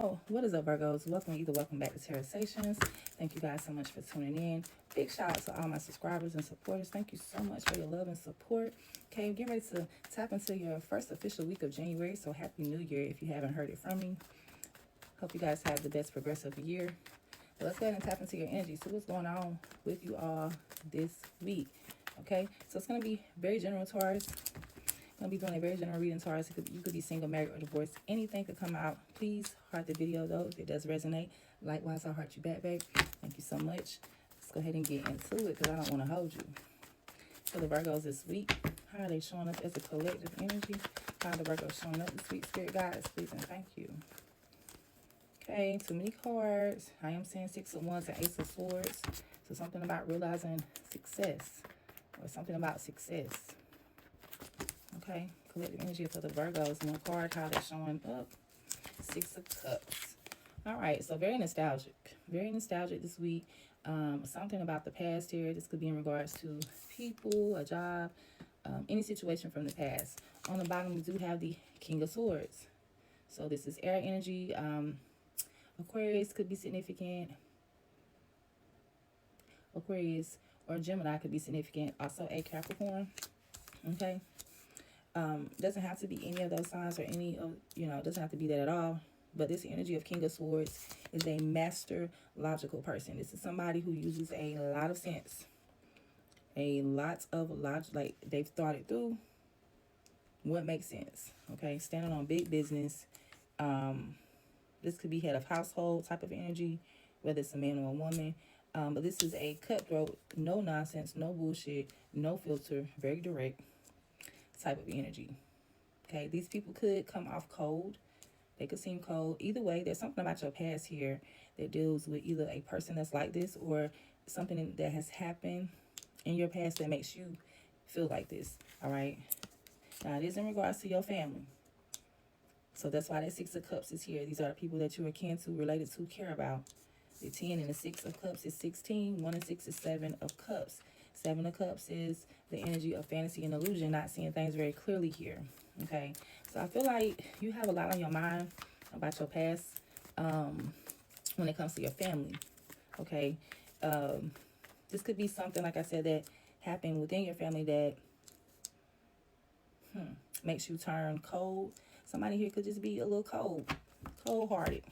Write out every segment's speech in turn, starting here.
Oh, what is up, Virgos? Welcome back to TarotSaytions. Thank you guys so much for tuning in. Big shout out to all my subscribers and supporters. Thank you so much for your love and support. Okay, get ready to tap into your first official week of January. So happy New Year if you haven't heard it from me. Hope you guys have the best progressive year. But let's go ahead and tap into your energy. See what's going on with you all this week. Okay, so it's going to be very general, Taurus. I'm going to be doing a very general reading, Taurus. You could be single, married, or divorced. Anything could come out. Please heart the video, though, if it does resonate. Likewise, I'll heart you back, babe. Thank you so much. Let's go ahead and get into it because I don't want to hold you. For the Virgos this week, how are they showing up as a collective energy? How are the Virgos showing up this week? Spirit guides, please and thank you. Okay, too many cards. I am seeing Six of Wands and Ace of Swords. So something about realizing success or something about success. Okay, collective energy for the Virgos. One card, how they're showing up. Six of Cups. All right, so very nostalgic. Very nostalgic this week. Something about the past here. This could be in regards to people, a job, any situation from the past. On the bottom, we do have the King of Swords. So this is air energy. Aquarius could be significant. Aquarius or Gemini could be significant. Also a Capricorn. Okay. Doesn't have to be any of those signs or any of, doesn't have to be that at all. But this energy of King of Swords is a master logical person. This is somebody who uses a lot of sense. A lot of logic, like they've thought it through. What makes sense? Okay, standing on big business. This could be head of household type of energy, whether it's a man or a woman. But this is a cutthroat, no nonsense, no bullshit, no filter, very direct type of energy. Okay, these people could come off cold. They could seem cold. Either way, there's something about your past here that deals with either a person that's like this or something that has happened in your past that makes you feel like this. All right. Now, it is in regards to your family. So that's why that Six of Cups is here. These are the people that you're akin to, related to, care about. The 10 and the 6 of Cups is 16. 1 and 6 is 7 of Cups. 7 of Cups is the energy of fantasy and illusion, not seeing things very clearly here. Okay, so I feel like you have a lot on your mind about your past when it comes to your family. Okay, this could be something, like I said, that happened within your family that makes you turn cold. Somebody here could just be a little cold-hearted.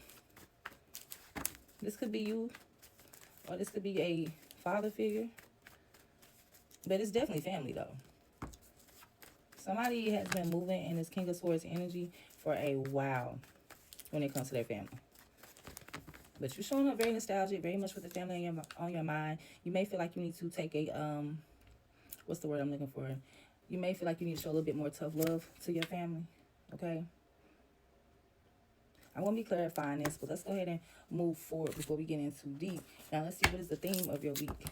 This could be you, or this could be a father figure. But it's definitely family, though. Somebody has been moving in this King of Swords energy for a while when it comes to their family. But you're showing up very nostalgic, very much with the family on your mind. You may feel like you need to take a, what's the word I'm looking for? You may feel like you need to show a little bit more tough love to your family, okay? I won't be clarifying this, but let's go ahead and move forward before we get in too deep. Now, let's see what is the theme of your week.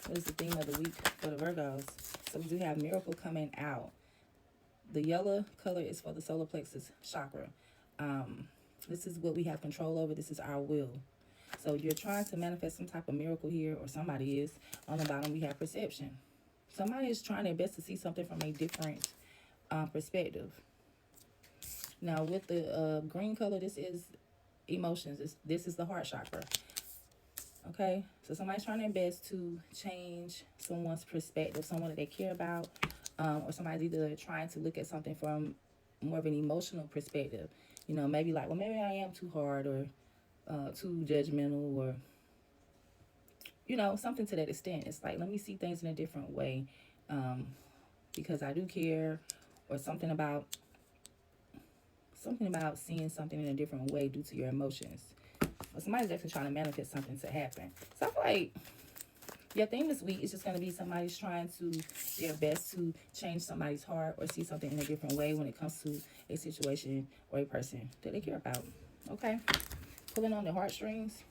What is the theme of the week for the Virgos? So we do have miracle coming out. The yellow color is for the solar plexus chakra. This is what we have control over. This is our will. So you're trying to manifest some type of miracle here, or somebody is. On the bottom, we have perception. Somebody is trying their best to see something from a different perspective. Now, with the green color, this is emotions. This is the heart chakra. Okay, so somebody's trying their best to change someone's perspective, someone that they care about, or somebody's either trying to look at something from more of an emotional perspective. You know, maybe like, well, maybe I am too hard or too judgmental, or, you know, something to that extent. It's like, let me see things in a different way because I do care, or something about seeing something in a different way due to your emotions. But somebody's actually trying to manifest something to happen. So I feel like your theme this week is just going to be somebody's trying to their best to change somebody's heart or see something in a different way when it comes to a situation or a person that they care about. Okay? Pulling on the heartstrings.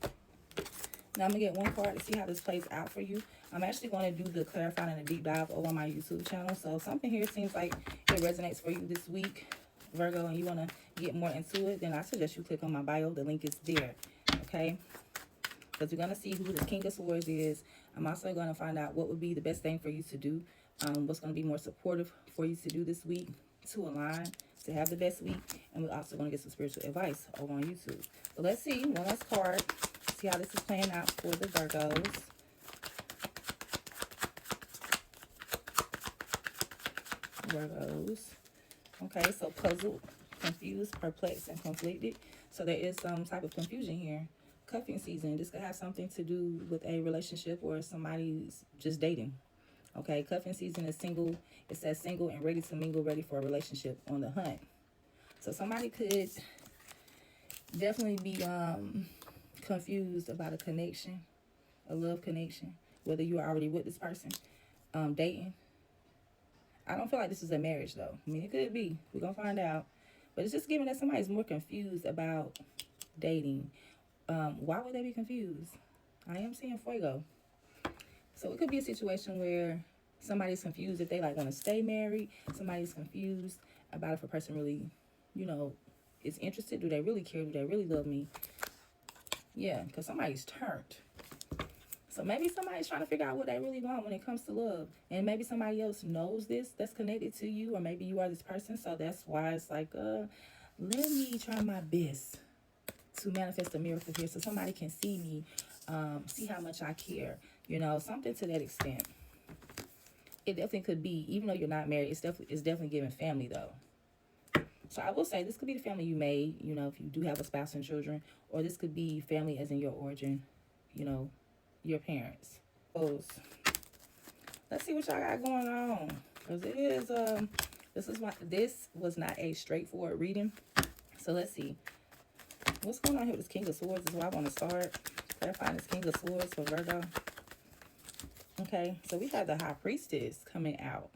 Now I'm going to get one card to see how this plays out for you. I'm actually going to do the clarifying and the deep dive over on my YouTube channel. So if something here seems like it resonates for you this week, Virgo, and you want to get more into it, then I suggest you click on my bio. The link is there. Okay? Because we're going to see who the King of Swords is. I'm also going to find out what would be the best thing for you to do. What's going to be more supportive for you to do this week to align to have the best week. And we're also going to get some spiritual advice over on YouTube. So let's see. One last card. See how this is playing out for the Virgos. Virgos. Okay, so puzzled, confused, perplexed, and conflicted. So there is some type of confusion here. Cuffing season. This could have something to do with a relationship or somebody's just dating. Okay, cuffing season is single. It says single and ready to mingle, ready for a relationship, on the hunt. So somebody could definitely be confused about a connection, a love connection, whether you are already with this person, dating. I don't feel like this is a marriage, though. I mean, it could be. We're going to find out. But it's just giving that somebody's more confused about dating. Why would they be confused? I am seeing Fuego. So it could be a situation where somebody's confused if they like want to stay married. Somebody's confused about if a person really, you know, is interested. Do they really care? Do they really love me? Yeah, because somebody's turned. So maybe somebody's trying to figure out what they really want when it comes to love. And maybe somebody else knows this, that's connected to you. Or maybe you are this person. So that's why it's like, let me try my best to manifest a miracle here so somebody can see me, see how much I care. You know, something to that extent. It definitely could be, even though you're not married, it's definitely giving family, though. So I will say this could be the family you made, you know, if you do have a spouse and children. Or this could be family as in your origin, you know, your parents. Let's see what y'all got going on, because it is this was not a straightforward reading. So let's see what's going on here with this King of Swords. Is where I want to start clarifying this King of Swords for Virgo. Okay, so we have the High Priestess coming out.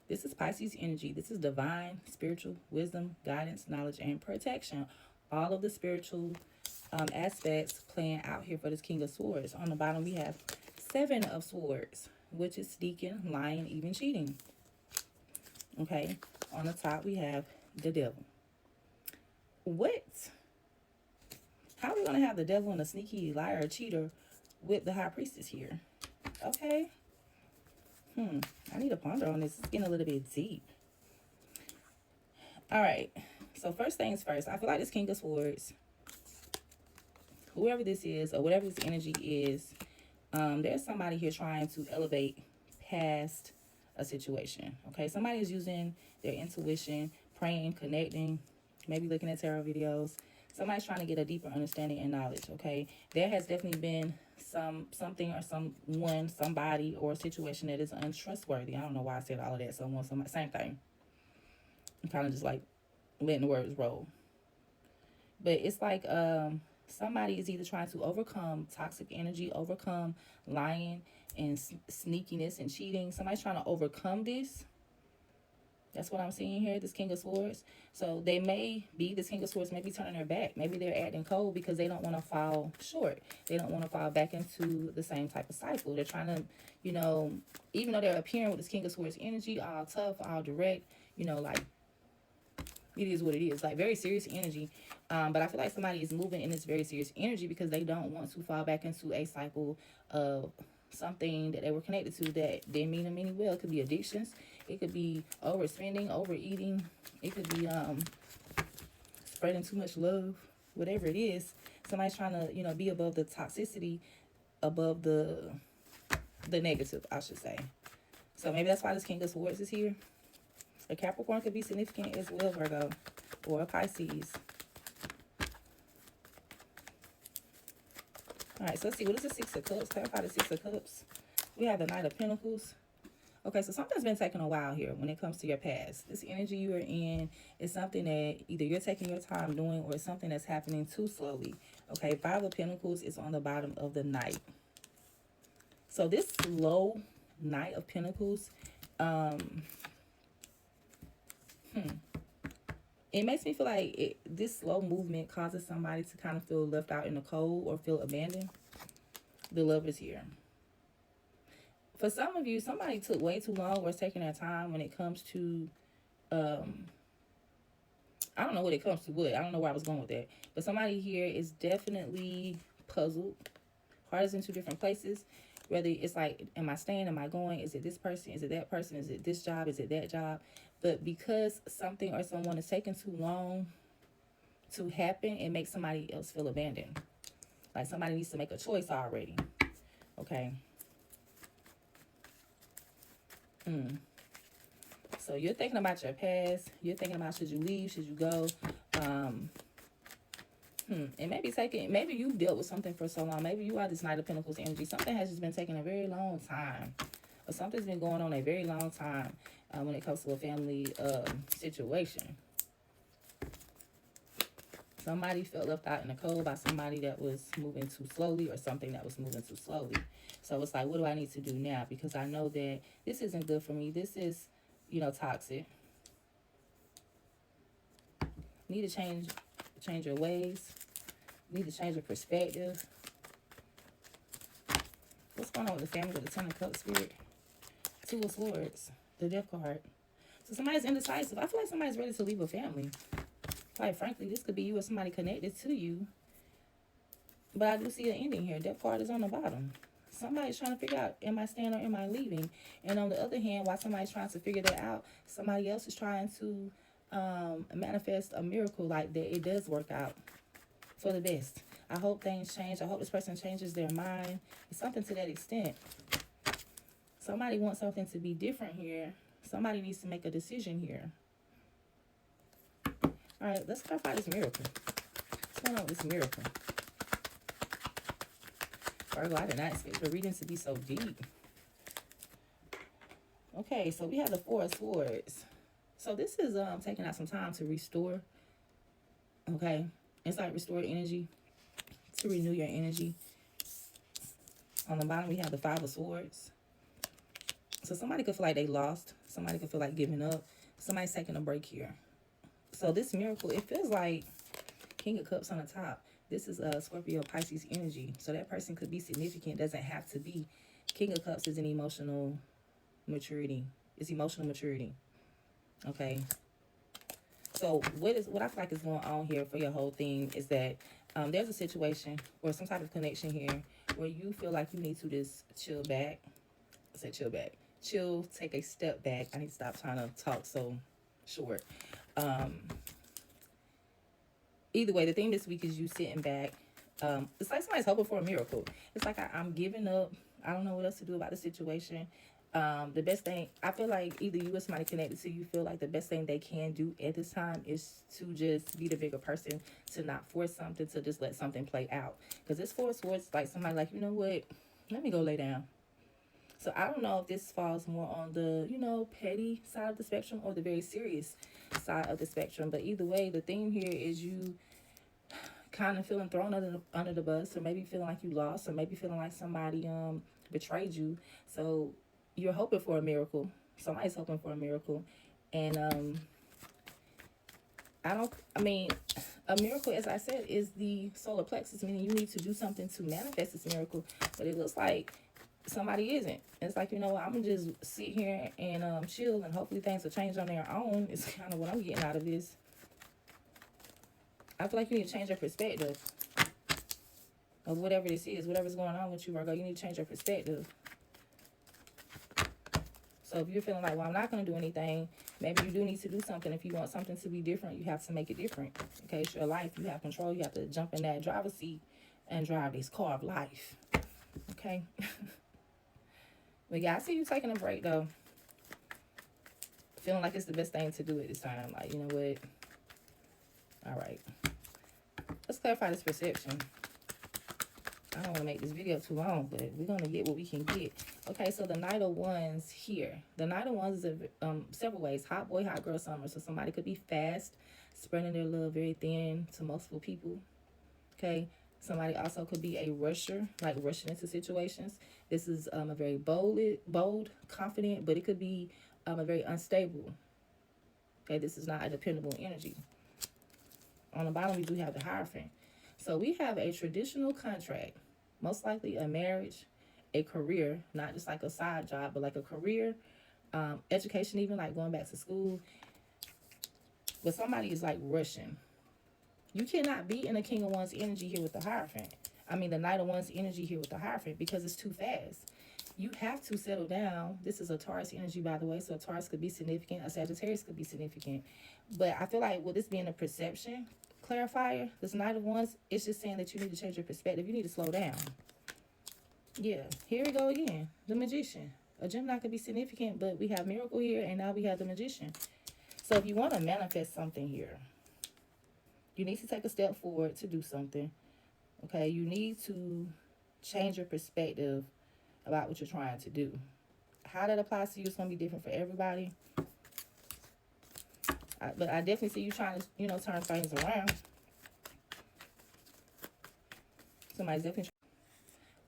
This is Pisces energy. This is divine, spiritual, wisdom, guidance, knowledge, and protection. All of the spiritual aspects playing out here for this King of Swords. On the bottom, we have Seven of Swords, which is sneaking, lying, even cheating. Okay, on the top, we have the Devil. What? How are we going to have the Devil and a sneaky liar or cheater with the High Priestess here? Okay. I need to ponder on this. It's getting a little bit deep. All right. So first things first, I feel like this King of Swords, whoever this is or whatever this energy is, there's somebody here trying to elevate past a situation. Okay, somebody is using their intuition, praying, connecting, maybe looking at tarot videos. Somebody's trying to get a deeper understanding and knowledge. Okay, there has definitely been something or someone, somebody, or a situation that is untrustworthy. I don't know why I said all of that. Someone, same thing. I'm kind of just like letting the words roll. But it's like somebody is either trying to overcome toxic energy, overcome lying and sneakiness and cheating. Somebody's trying to overcome this. That's what I'm seeing here, this King of Swords. So they may be, this King of Swords may be turning their back. Maybe they're acting cold because they don't want to fall short. They don't want to fall back into the same type of cycle. They're trying to, you know, even though they're appearing with this King of Swords energy, all tough, all direct, you know, like, it is what it is, like very serious energy. But I feel like somebody is moving in this very serious energy because they don't want to fall back into a cycle of something that they were connected to that didn't mean them any well. It could be addictions. It could be overspending, overeating. It could be spreading too much love. Whatever it is, somebody's trying to, you know, be above the toxicity, above the negative, I should say. So maybe that's why this King of Swords is here. A Capricorn could be significant as well, Virgo, or a Pisces. All right, so let's see. What is the Six of Cups? Clarify the Six of Cups. We have the Knight of Pentacles. Okay, so something's been taking a while here when it comes to your past. This energy you are in is something that either you're taking your time doing or it's something that's happening too slowly. Okay, Five of Pentacles is on the bottom of the Knight. So this slow Knight of Pentacles, it makes me feel like this slow movement causes somebody to kind of feel left out in the cold or feel abandoned. The Lovers here. For some of you, somebody took way too long or is taking their time when it comes to, I don't know what it comes to what. I don't know where I was going with that. But somebody here is definitely puzzled. Heart is in two different places. Whether it's like, am I staying? Am I going? Is it this person? Is it that person? Is it this job? Is it that job? But because something or someone is taking too long to happen, it makes somebody else feel abandoned. Like somebody needs to make a choice already. Okay. So you're thinking about your past. You're thinking about should you leave, should you go. And maybe you've dealt with something for so long. Maybe you are this Knight of Pentacles energy. Something has just been taking a very long time. Or something's been going on a very long time when it comes to a family situation. Somebody felt left out in the cold by somebody that was moving too slowly, or something that was moving too slowly. So it's like, what do I need to do now? Because I know that this isn't good for me. This is, toxic. Need to change your ways. Need to change your perspective. What's going on with the family with the Ten of Cups spirit? Two of Swords, the Death card. So somebody's indecisive. I feel like somebody's ready to leave a family. Quite frankly, this could be you or somebody connected to you. But I do see an ending here. Death card is on the bottom. Somebody's trying to figure out, am I staying or am I leaving? And on the other hand, while somebody's trying to figure that out, somebody else is trying to manifest a miracle, like that it does work out for the best. I hope things change. I hope this person changes their mind. It's something to that extent. Somebody wants something to be different here. Somebody needs to make a decision here. All right, let's clarify this miracle. What's going on with this miracle? Virgo, I did not expect the reading to be so deep. Okay, so we have the Four of Swords. So this is taking out some time to restore. Okay, it's like restore energy, to renew your energy. On the bottom, we have the Five of Swords. So somebody could feel like they lost. Somebody could feel like giving up. Somebody's taking a break here. So this miracle, it feels like King of Cups on the top. This is Scorpio Pisces energy. So that person could be significant. Doesn't have to be. King of Cups is an emotional maturity. It's emotional maturity. Okay. So what I feel like is going on here for your whole thing is that there's a situation or some type of connection here where you feel like you need to just chill back. I said chill back. Chill, take a step back. I need to stop trying to talk so short. Either way, the thing this week is you sitting back. It's like somebody's hoping for a miracle. It's like I'm giving up. I don't know what else to do about the situation. The best thing, I feel like either you or somebody connected to you feel like the best thing they can do at this time is to just be the bigger person, to not force something, to just let something play out. Because this Four of Swords, like somebody like, you know what, let me go lay down. So I don't know if this falls more on the, petty side of the spectrum or the very serious side of the spectrum. But either way, the theme here is you kind of feeling thrown under the bus, or maybe feeling like you lost, or maybe feeling like somebody betrayed you. So you're hoping for a miracle. Somebody's hoping for a miracle. And a miracle, as I said, is the solar plexus, meaning you need to do something to manifest this miracle. But it looks like somebody isn't. It's like, I'm gonna just sit here and chill, and hopefully things will change on their own. It's kind of what I'm getting out of this. I feel like you need to change your perspective of whatever this is, whatever's going on with you, Virgo. You need to change your perspective. So if you're feeling like, well, I'm not going to do anything, maybe you do need to do something. If you want something to be different, you have to make it different. Okay, it's your life. You have control. You have to jump in that driver's seat and drive this car of life. Okay? But yeah, I see you taking a break, though. Feeling like it's the best thing to do at this time. Like, you know what? All right. Let's clarify this perception. I don't want to make this video too long, but we're going to get what we can get. Okay, so the Knight of Wands here. The Knight of Wands is several ways. Hot boy, hot girl summer. So somebody could be fast, spreading their love very thin to multiple people. Okay, somebody also could be a rusher, like rushing into situations. This is a very bold, confident, but it could be a very unstable. Okay, this is not a dependable energy. On the bottom, we do have the Hierophant. So we have a traditional contract, most likely a marriage, a career, not just like a side job, but like a career, education, even like going back to school. But somebody is like rushing. You cannot be in the King of Wands energy here with the Hierophant. I mean, the Knight of Wands energy here with the Hierophant, because it's too fast. You have to settle down. This is a Taurus energy, by the way, so a Taurus could be significant, a Sagittarius could be significant. But I feel like with this being a perception clarifier, this Knight of Wands, it's just saying that you need to change your perspective. You need to slow down. Yeah, here we go again. The Magician. A Gemini could be significant, but we have Miracle here, and now we have the Magician. So if you want to manifest something here, you need to take a step forward to do something. Okay, you need to change your perspective about what you're trying to do. How that applies to you is going to be different for everybody. But I definitely see you trying to, you know, turn things around. Somebody's definitely trying.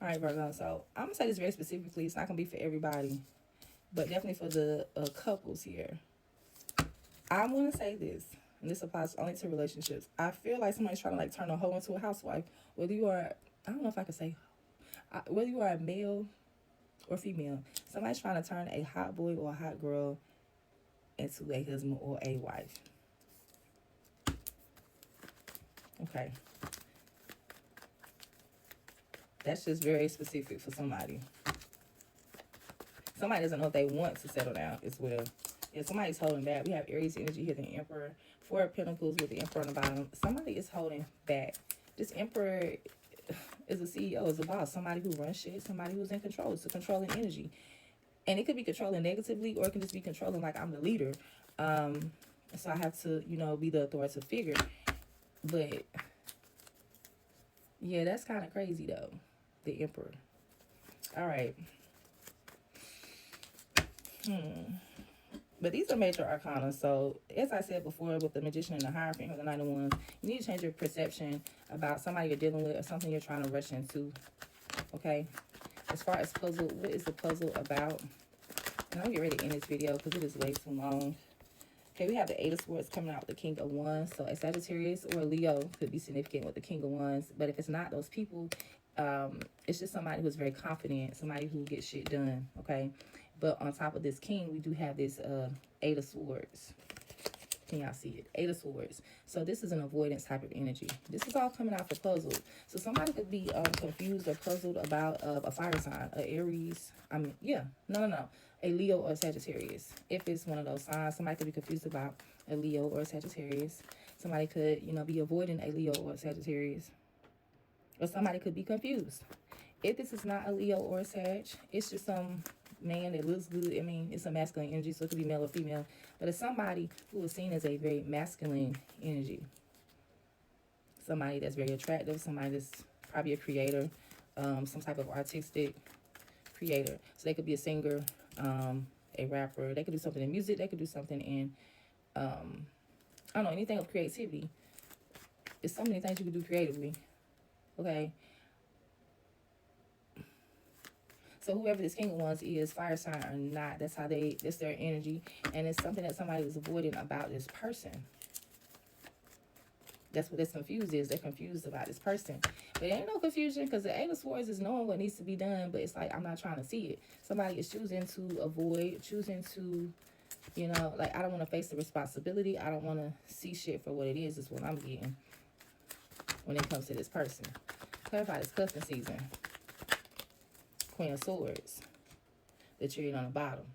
All right, Virgo. So I'm going to say this very specifically. It's not going to be for everybody, but definitely for the couples here. I'm going to say this, and this applies only to relationships. I feel like somebody's trying to like turn a hoe into a housewife. Whether you are, I don't know if I could say, whether you are a male or female, somebody's trying to turn a hot boy or a hot girl into a husband or a wife. Okay. That's just very specific for somebody. Somebody doesn't know if they want to settle down as well. Yeah, somebody's holding back. We have Aries energy here, the Emperor. Four of Pentacles with the Emperor on the bottom. Somebody is holding back. This Emperor is a CEO, is a boss. Somebody who runs shit. Somebody who's in control. It's a controlling energy. And it could be controlling negatively, or it can just be controlling like I'm the leader. So I have to, you know, be the authoritative figure. But, yeah, that's kind of crazy, though. The Emperor. All right. But these are major arcana. So, as I said before, with the Magician and the Hierophant or the Knight of Wands, you need to change your perception about somebody you're dealing with or something you're trying to rush into. Okay? As far as puzzle, what is the puzzle about? And I'll get ready to end this video because it is way too long. Okay, we have the Eight of Swords coming out with the King of Wands. So a Sagittarius or a Leo could be significant with the King of Wands. But if it's not those people, it's just somebody who's very confident, somebody who gets shit done, okay? But on top of this King, we do have this Eight of Swords. Can y'all see it? Eight of Swords. So this is an avoidance type of energy. This is all coming out for puzzles. So somebody could be confused or puzzled about a fire sign, a Aries. No. A Leo or a Sagittarius. If it's one of those signs, somebody could be confused about a Leo or a Sagittarius. Somebody could, you know, be avoiding a Leo or a Sagittarius. Or somebody could be confused. If this is not a Leo or a Sag, it's just some man that looks good. I mean, it's a masculine energy, so it could be male or female. But it's somebody who is seen as a very masculine energy. Somebody that's very attractive. Somebody that's probably a creator. Some type of artistic creator. So they could be a singer, a rapper. They could do something in music. They could do something in, I don't know, anything of creativity. There's so many things you can do creatively. Okay. So whoever this King of Wands is, fire sign or not, that's their energy. And it's something that somebody is avoiding about this person. That's what this confused is. They're confused about this person. But there ain't no confusion because the Eight of Swords is knowing what needs to be done. But it's like, I'm not trying to see it. Somebody is choosing to avoid, choosing to, you know, like, I don't want to face the responsibility. I don't want to see shit for what it is what I'm getting when it comes to this person. Clarify this cuffing season. Queen of Swords. The Chariot on the bottom.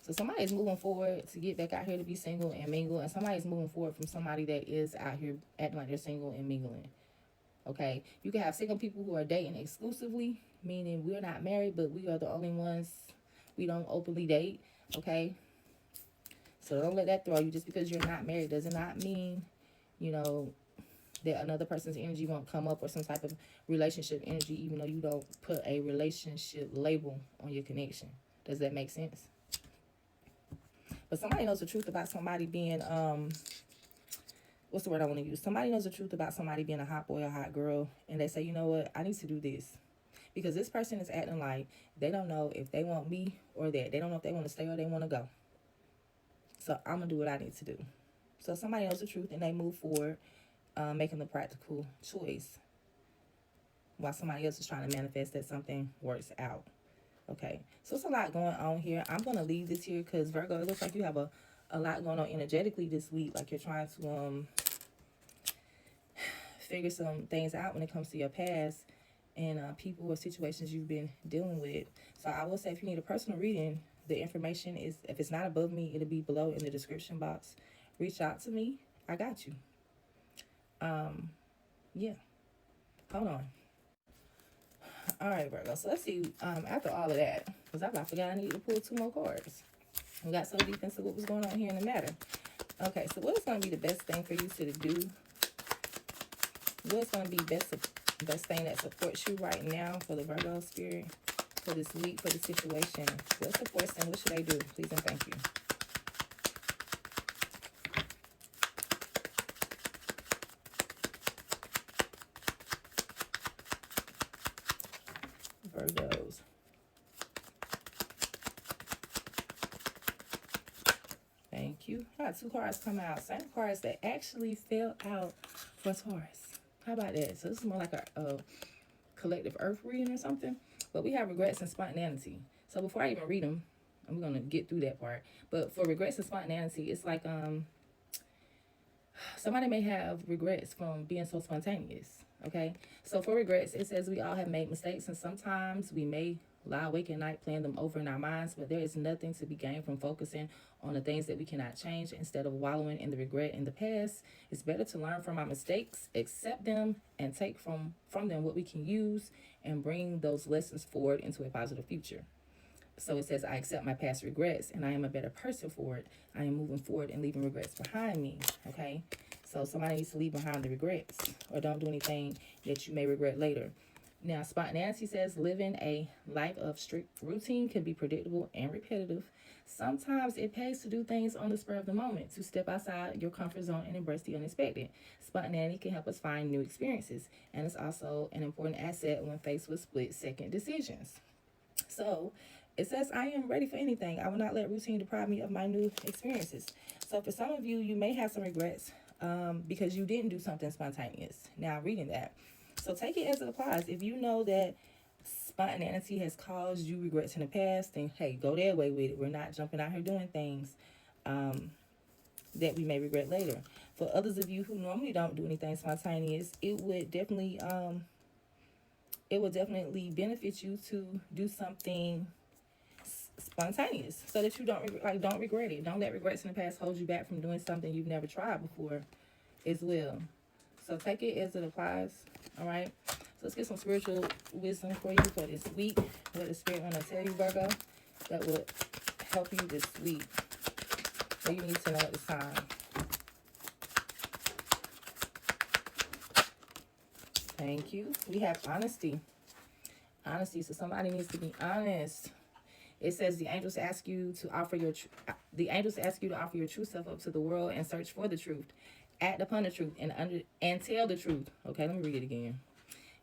So somebody's moving forward to get back out here to be single and mingle. And somebody's moving forward from somebody that is out here acting like they're single and mingling. Okay? You can have single people who are dating exclusively, meaning we're not married, but we are the only ones. We don't openly date. Okay? So don't let that throw you. Just because you're not married does not mean, you know, that another person's energy won't come up, or some type of relationship energy, even though you don't put a relationship label on your connection. Does that make sense? But somebody knows the truth about somebody being, what's the word I want to use? Somebody knows the truth about somebody being a hot boy or hot girl, and they say, you know what, I need to do this. Because this person is acting like they don't know if they want me or that. They don't know if they want to stay or they want to go. So I'm going to do what I need to do. So somebody knows the truth and they move forward, making the practical choice, while somebody else is trying to manifest that something works out. Okay, so it's a lot going on here. I'm going to leave this here because, Virgo, it looks like you have a lot going on energetically this week. Like you're trying to figure some things out when it comes to your past. and people or situations you've been dealing with. So I will say, if you need a personal reading, the information is, if it's not above me, it'll be below in the description box. Reach out to me. I got you. Yeah. Hold on. All right, Virgo. So let's see. After all of that, because I forgot I need to pull 2 more cards. We got so deep into what was going on here in the matter. Okay, so what is going to be the best thing for you to do? What's going to be best thing that supports you right now for the Virgo spirit, for this week, for the situation? What supports them? What should they do? Please and thank you. Virgos. Thank you. I got 2 cards come out. Same cards that actually fell out for Taurus. How about that? So this is more like a collective earth reading or something. But we have regrets and spontaneity. So before I even read them, I'm going to get through that part. But for regrets and spontaneity, it's like somebody may have regrets from being so spontaneous. Okay, so for regrets, it says we all have made mistakes, and sometimes we may lie awake at night playing them over in our minds, but there is nothing to be gained from focusing on the things that we cannot change. Instead of wallowing in the regret in the past, it's better to learn from our mistakes, accept them, and take from them what we can use and bring those lessons forward into a positive future. So it says, I accept my past regrets and I am a better person for it. I am moving forward and leaving regrets behind me. Okay, so somebody needs to leave behind the regrets, or don't do anything that you may regret later. Now, spontaneity says living a life of strict routine can be predictable and repetitive. Sometimes it pays to do things on the spur of the moment, to step outside your comfort zone and embrace the unexpected. Spontaneity can help us find new experiences, and it's also an important asset when faced with split-second decisions. So it says, I am ready for anything. I will not let routine deprive me of my new experiences. So for some of you, you may have some regrets because you didn't do something spontaneous. Now, reading that. So take it as it applies. If you know that spontaneity has caused you regrets in the past, then hey, go that way with it. We're not jumping out here doing things that we may regret later. For others of you who normally don't do anything spontaneous, it would definitely benefit you to do something spontaneous, so that you don't regret it. Don't let regrets in the past hold you back from doing something you've never tried before as well. So take it as it applies. All right, so let's get some spiritual wisdom for you for this week. What the spirit want to tell you, Virgo, that will help you this week. What you need to know at this time. Thank you. We have honesty. Honesty. So somebody needs to be honest. It says the angels ask you to offer your true self up to the world and search for the truth. Act upon the truth and tell the truth. Okay, let me read it again.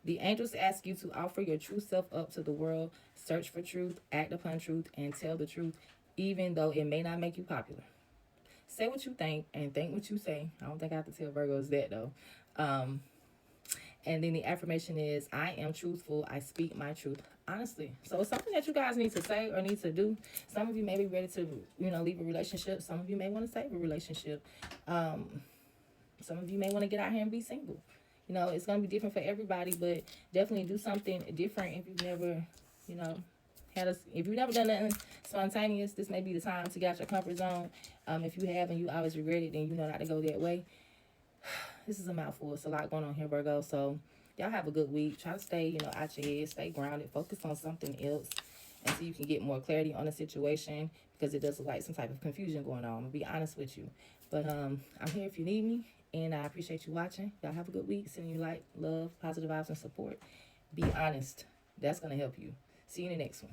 The angels ask you to offer your true self up to the world, search for truth, act upon truth, and tell the truth, even though it may not make you popular. Say what you think and think what you say. I don't think I have to tell Virgos that though. And then the affirmation is, I am truthful. I speak my truth honestly. So it's something that you guys need to say or need to do. Some of you may be ready to, leave a relationship. Some of you may want to save a relationship. Some of you may want to get out here and be single. It's going to be different for everybody, but definitely do something different if you've never, if you've never done nothing spontaneous. This may be the time to get out your comfort zone. If you have and you always regret it, then you know not to go that way. This is a mouthful. It's a lot going on here, Virgo. So y'all have a good week. Try to stay, out your head. Stay grounded. Focus on something else until you can get more clarity on the situation, because it does look like some type of confusion going on. I'm going to be honest with you. But I'm here if you need me, and I appreciate you watching. Y'all have a good week. Sending you light, love, positive vibes, and support. Be honest. That's going to help you. See you in the next one.